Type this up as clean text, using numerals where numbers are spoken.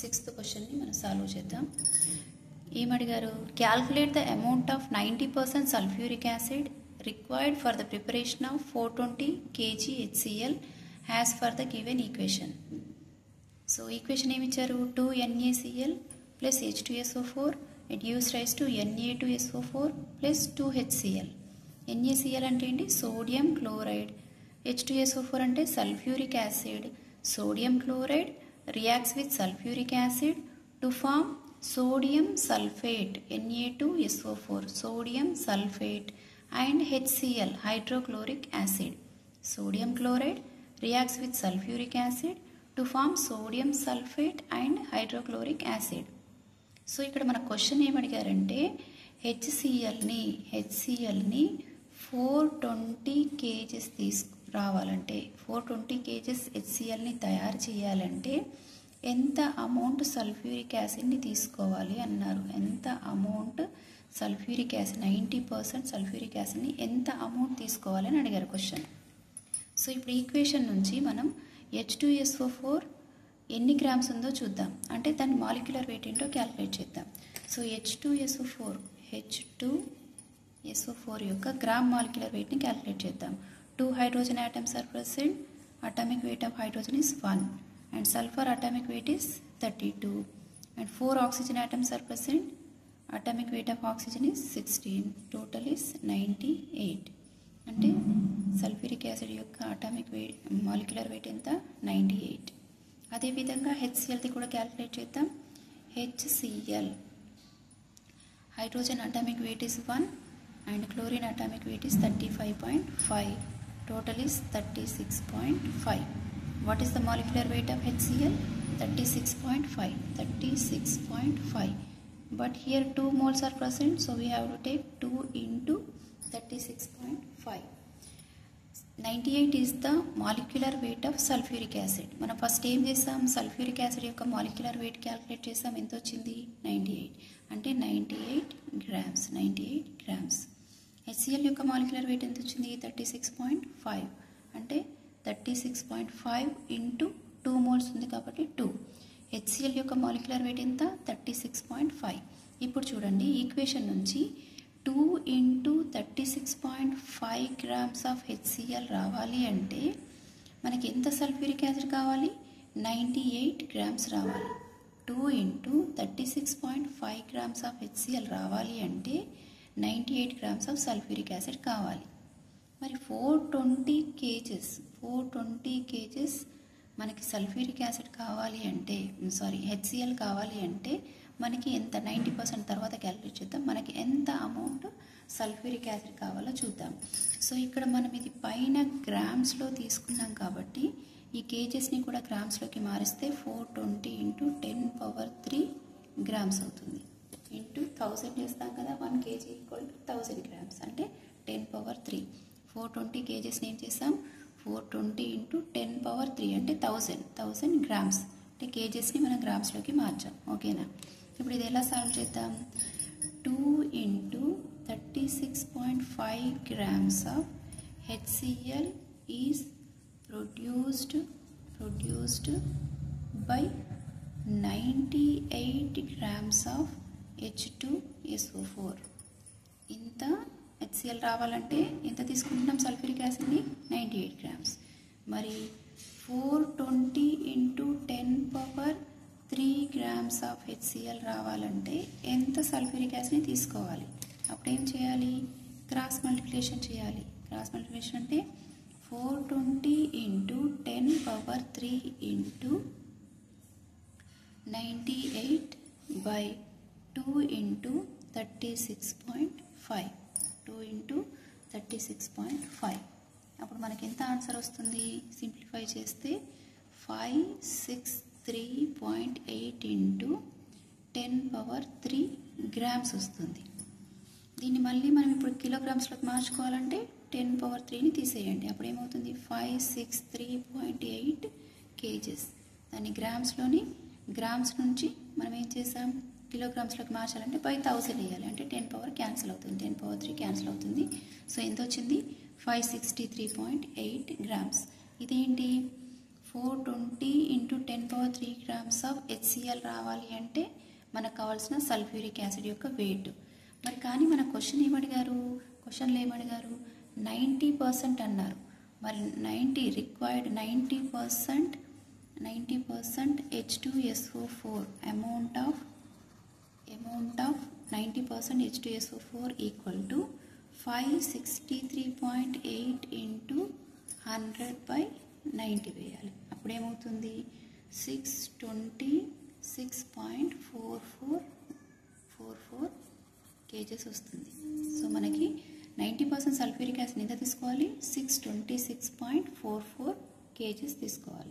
Sixth క్వశ్చన్ని మనం solve చేద్దాం. ఏమడిగారు? Calculate the amount of 90% sulfuric acid required for the preparation of 420 kg HCl as for the given equation. So equation ఏమి ఇచ్చారు? 2NaCl plus H2SO4 it gives rise to Na2SO4 plus 2HCl. NaCl అంటే ఏంటి? Sodium chloride. H2SO4 అంటే sulfuric acid. Sodium chloride reacts with sulfuric acid to form sodium sulfate Na2SO4 sodium sulfate and HCl hydrochloric acid. Sodium chloride reacts with sulfuric acid to form sodium sulfate and hydrochloric acid. So ఇక్కడ మన question ఏమడిగారంటే హెచ్సిఎల్ని 420 kgs రావాలంటే 420 kgs హెచ్సిఎల్ని తయారు చేయాలంటే ఎంత amount sulphuric యాసిడ్ని తీసుకోవాలి అన్నారు. ఎంత amount sulphuric acid 90% sulphuric యాసిడ్ని ఎంత అమౌంట్ తీసుకోవాలి అని అడిగారు క్వశ్చన్. సో ఇప్పుడు ఈక్వేషన్ నుంచి మనం H2SO4 ఎన్ని గ్రామ్స్ ఉందో చూద్దాం. అంటే దాని మాలిక్యులర్ వెయిట్ ఏంటో క్యాలిక్యులేట్ చేద్దాం. సో H2SO4 యొక్క గ్రామ్ మాలిక్యులర్ వెయిట్ని క్యాలిక్యులేట్ చేద్దాం. 2 hydrogen atoms are present. Atomic weight of hydrogen is 1 and sulfur atomic weight is 32 and 4 oxygen atoms are present. Atomic weight of oxygen is 16. Total is 98. అంటే sulfuric acid యొక్క atomic weight molecular weight ఎంత? 98. అదేవిధంగా హెచ్సిఎల్ది కూడా calculate చేద్దాం. HCl hydrogen atomic weight is 1 and chlorine atomic weight is 35.5. Total is 36.5. What is the molecular weight of HCl? 36.5. But here 2 moles are present, so we have to take 2 into 36.5. 98 is the molecular weight of sulfuric acid. మనం first ఏం చేసాం? Sulphuric acid యొక్క molecular weight calculate చేసాం. ఎంత వచ్చింది? 98. అంటే 98 grams. HCl యొక్క molecular weight ఎంత వచ్చింది? 36.5. అంటే 36.5 ఇంటూ 2 మోల్స్ ఉంది కాబట్టి 2. HCl యొక్క మాలిక్యులర్ వెయిట్ ఎంత? 36.5. ఇప్పుడు చూడండి ఈక్వేషన్ నుంచి 2 into 36.5 grams ఆఫ్ HCl రావాలి అంటే మనకి ఎంత సల్ఫ్యూరిక్ యాసిడ్ కావాలి? 98 గ్రామ్స్ రావాలి. 2 into 36.5 grams ఆఫ్ HCl రావాలి అంటే 98 గ్రామ్స్ ఆఫ్ సల్ఫ్యూరిక్ యాసిడ్ కావాలి. మరి 420 kgs మనకి సల్ఫ్యూరిక్ యాసిడ్ కావాలి అంటే HCl కావాలి అంటే మనకి ఎంత? 90% తర్వాత క్యాలిక్యులేట్ చేద్దాం. మనకి ఎంత అమౌంట్ సల్ఫ్యూరిక్ యాసిడ్ కావాలో చూద్దాం. సో ఇక్కడ మనం ఇది పైన గ్రామ్స్లో తీసుకున్నాం కాబట్టి ఈ కేజెస్ని కూడా గ్రామ్స్లోకి మారిస్తే 420 into 10³ గ్రామ్స్ అవుతుంది. ఇంటూ 1000 చేస్తాం కదా, 1 kg = 1000 grams అంటే 10³ 420 kgsని ఏం చేస్తాం? 420 into 10³ అంటే 1000 grams అంటే కేజెస్ని మనం గ్రామ్స్లోకి మార్చాం. ఓకేనా? ఇప్పుడు ఇది ఎలా సాల్వ్ చేద్దాం? 2 into 36.5 grams of HCl is produced by 98 grams of H2SO4. ఇంత HCl రావాలంటే ఎంత తీసుకుంటున్నాం సల్ఫ్యూరిక్ యాసిడ్ని? 98 గ్రామ్స్. మరి 420 into 10³ grams ఆఫ్ HCl రావాలంటే ఎంత సల్ఫ్యూరిక్ యాసిడ్ని తీసుకోవాలి? అప్పుడు ఏం చేయాలి? క్రాస్ మల్టిప్లికేషన్ చేయాలి. క్రాస్ మల్టిప్లికేషన్ అంటే 420 into 10³ into 98 by 2 into 36.5. 2 into 36.5. అప్పుడు మనకి ఎంత ఆన్సర్ వస్తుంది? సింప్లిఫై చేస్తే 563.8 into 10³ గ్రామ్స్ వస్తుంది. దీన్ని మళ్ళీ మనం ఇప్పుడు కిలోగ్రామ్స్లోకి మార్చుకోవాలంటే 10³ తీసేయండి. అప్పుడు ఏమవుతుంది? 563.8 kgs. దాన్ని గ్రామ్స్ నుంచి మనం ఏం చేసాం? కిలోగ్రామ్స్లోకి మార్చాలంటే 1000 వేయాలి. అంటే 10 పవర్ క్యాన్సిల్ అవుతుంది, 10³ క్యాన్సిల్ అవుతుంది. సో ఎంత వచ్చింది? 563.8 గ్రామ్స్. ఇదేంటి? 420 into 10 power 3 grams of HCl రావాలి అంటే మనకు కావాల్సిన సల్ఫ్యూరిక్ యాసిడ్ యొక్క వెయిట్. మరి కానీ మన క్వశ్చన్లో ఏమడిగారు 90% అన్నారు. మరి 90 required 90% H2SO4 amount of 90% H2SO4 equal to 563.8 into 100/90 వేయాలి. అప్పుడు ఏమవుతుంది 626.44 kgs వస్తుంది. సో మనకి 90% సల్ఫ్యూరిక్ యాసిడ్ ఎంత తీసుకోవాలి 626.44 kgs తీసుకోవాలి.